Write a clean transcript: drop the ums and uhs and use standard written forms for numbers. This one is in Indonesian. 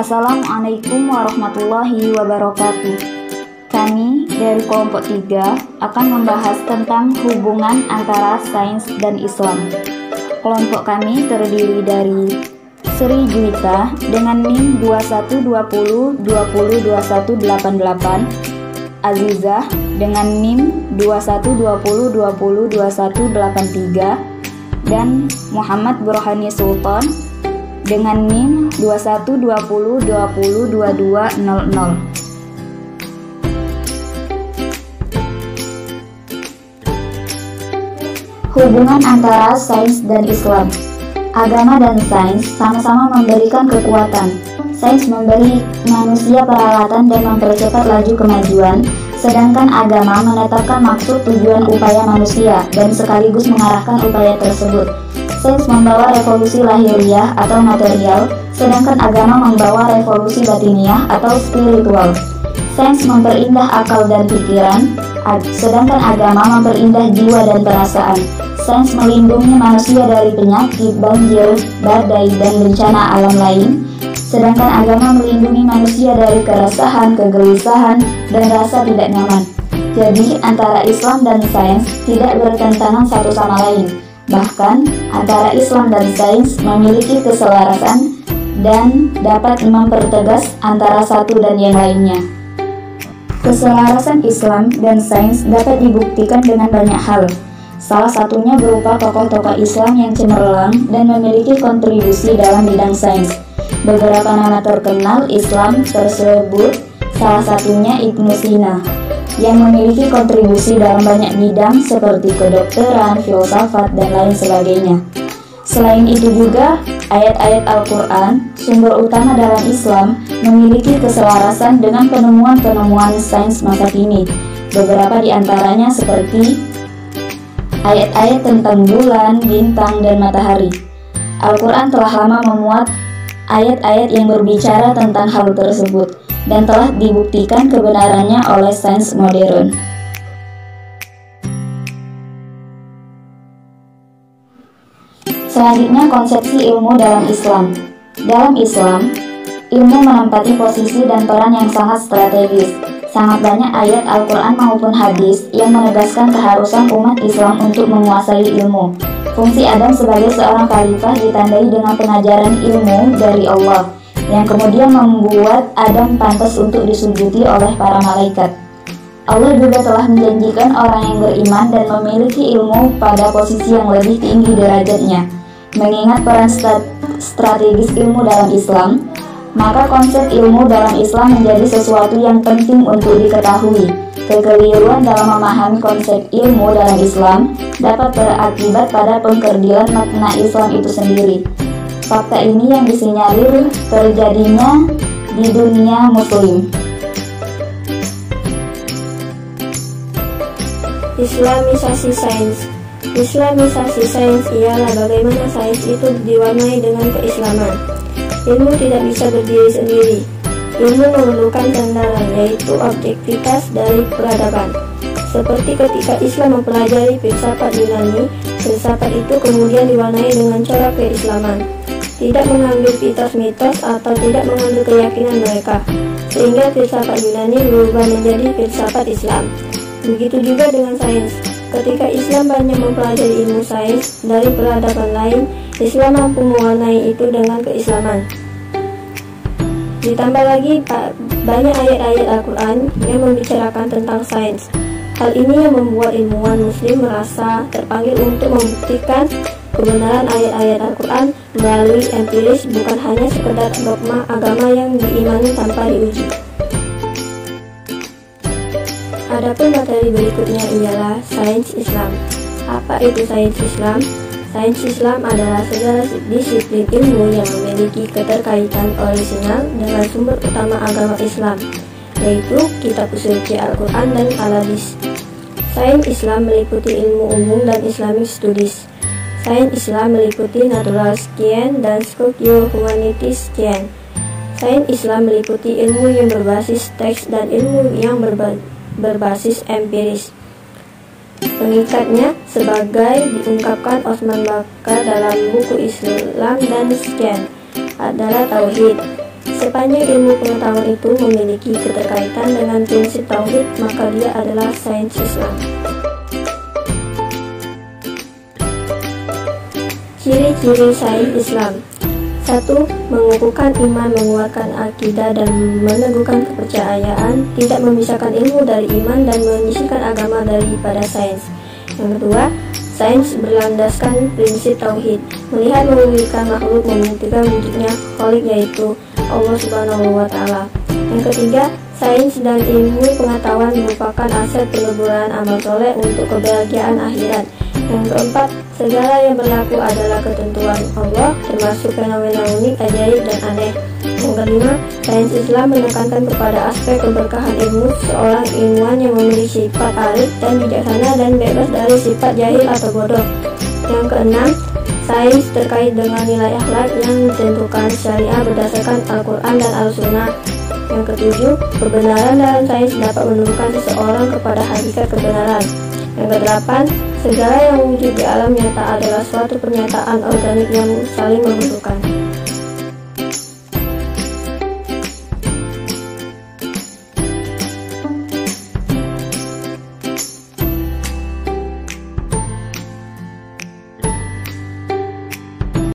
Assalamualaikum warahmatullahi wabarakatuh. Kami dari kelompok 3 akan membahas tentang hubungan antara sains dan Islam. Kelompok kami terdiri dari Sri Juwita dengan NIM 2120202188, Azizah dengan NIM 2120202183, dan Muhammad Burhani Sultan dengan NIM 2120202200. Hubungan antara sains dan Islam. Agama dan sains sama-sama memberikan kekuatan. Sains memberi manusia peralatan dan mempercepat laju kemajuan, sedangkan agama menetapkan maksud tujuan upaya manusia dan sekaligus mengarahkan upaya tersebut. Sains membawa revolusi lahiriah atau material, sedangkan agama membawa revolusi batiniah atau spiritual. Sains memperindah akal dan pikiran, sedangkan agama memperindah jiwa dan perasaan. Sains melindungi manusia dari penyakit, banjir, badai, dan bencana alam lain, sedangkan agama melindungi manusia dari keresahan, kegelisahan, dan rasa tidak nyaman. Jadi, antara Islam dan sains tidak bertentangan satu sama lain. Bahkan, antara Islam dan sains memiliki keselarasan dan dapat mempertegas antara satu dan yang lainnya. Keselarasan Islam dan sains dapat dibuktikan dengan banyak hal. Salah satunya berupa tokoh-tokoh Islam yang cemerlang dan memiliki kontribusi dalam bidang sains. Beberapa nama terkenal Islam tersebut, salah satunya Ibnu Sina, yang memiliki kontribusi dalam banyak bidang seperti kedokteran, filsafat, dan lain sebagainya. Selain itu juga, ayat-ayat Al-Quran, sumber utama dalam Islam, memiliki keselarasan dengan penemuan-penemuan sains masa kini. Beberapa di antaranya seperti ayat-ayat tentang bulan, bintang, dan matahari. Al-Quran telah lama memuat ayat-ayat yang berbicara tentang hal tersebut, dan telah dibuktikan kebenarannya oleh sains modern. Selanjutnya, konsepsi ilmu dalam Islam. Dalam Islam, ilmu menempati posisi dan peran yang sangat strategis. Sangat banyak ayat Al-Quran maupun hadis yang menegaskan keharusan umat Islam untuk menguasai ilmu. Fungsi Adam sebagai seorang khalifah ditandai dengan pengajaran ilmu dari Allah, yang kemudian membuat Adam pantas untuk disujudi oleh para malaikat. Allah juga telah menjanjikan orang yang beriman dan memiliki ilmu pada posisi yang lebih tinggi derajatnya. Mengingat peran strategis ilmu dalam Islam, maka konsep ilmu dalam Islam menjadi sesuatu yang penting untuk diketahui. Kekeliruan dalam memahami konsep ilmu dalam Islam dapat berakibat pada pengkerdilan makna Islam itu sendiri. Fakta ini yang disinyalir terjadinya di dunia muslim. Islamisasi sains. Islamisasi sains ialah bagaimana sains itu diwarnai dengan keislaman. Ilmu tidak bisa berdiri sendiri. Ilmu memerlukan sandaran, yaitu objektivitas dari peradaban. Seperti ketika Islam mempelajari filsafat Yunani, filsafat itu kemudian diwarnai dengan corak keislaman. Tidak mengambil mitos-mitos atau tidak mengambil keyakinan mereka, sehingga filsafat Yunani berubah menjadi filsafat Islam. Begitu juga dengan sains. Ketika Islam banyak mempelajari ilmu sains dari peradaban lain, Islam mampu mewarnai itu dengan keislaman. Ditambah lagi banyak ayat-ayat Al-Quran yang membicarakan tentang sains. Hal ini yang membuat ilmuwan muslim merasa terpanggil untuk membuktikan kebenaran ayat-ayat Al-Quran melalui empiris, bukan hanya sekedar dogma agama yang diimani tanpa diuji. Adapun materi berikutnya ialah sains Islam. Apa itu sains Islam? Sains Islam adalah segala disiplin ilmu yang memiliki keterkaitan orisinal dengan sumber utama agama Islam, yaitu kitab suci Al-Quran dan Al-Hadis. Sains Islam meliputi ilmu umum dan Islamic Studies. Sains Islam meliputi Natural Science dan Socio-Humanities Science. Sains Islam meliputi ilmu yang berbasis teks dan ilmu yang berbasis empiris. Pengikatnya sebagai diungkapkan Osman Bakar dalam buku Islam dan Science adalah Tauhid. Sepanjang ilmu pengetahuan itu memiliki keterkaitan dengan prinsip tauhid, maka dia adalah sains Islam. Ciri-ciri sains Islam. 1. Mengukuhkan iman, menguatkan akidah dan meneguhkan kepercayaan, tidak memisahkan ilmu dari iman dan menyisihkan agama daripada sains. Yang kedua, sains berlandaskan prinsip tauhid, melihat memulihkan makhluk, membuktikan wujudnya Khalik yaitu Allah Subhanahu wa Ta'ala. Yang ketiga, sains dan ilmu pengetahuan merupakan aset peleburan amal soleh untuk kebahagiaan akhirat. Yang keempat, segala yang berlaku adalah ketentuan Allah, termasuk fenomena unik, ajaib, dan aneh. Yang kelima, sains Islam menekankan kepada aspek keberkahan ilmu, seorang ilmuwan yang memiliki sifat arif dan bijaksana dan bebas dari sifat jahil atau bodoh. Yang keenam, sains terkait dengan nilai akhlak yang ditentukan syariah berdasarkan Al-Quran dan Al-Sunnah. Yang ketujuh, kebenaran dalam sains dapat menunjukkan seseorang kepada hakikat kebenaran. Yang kedelapan, segala yang wujud di alam nyata adalah suatu pernyataan organik yang saling membutuhkan.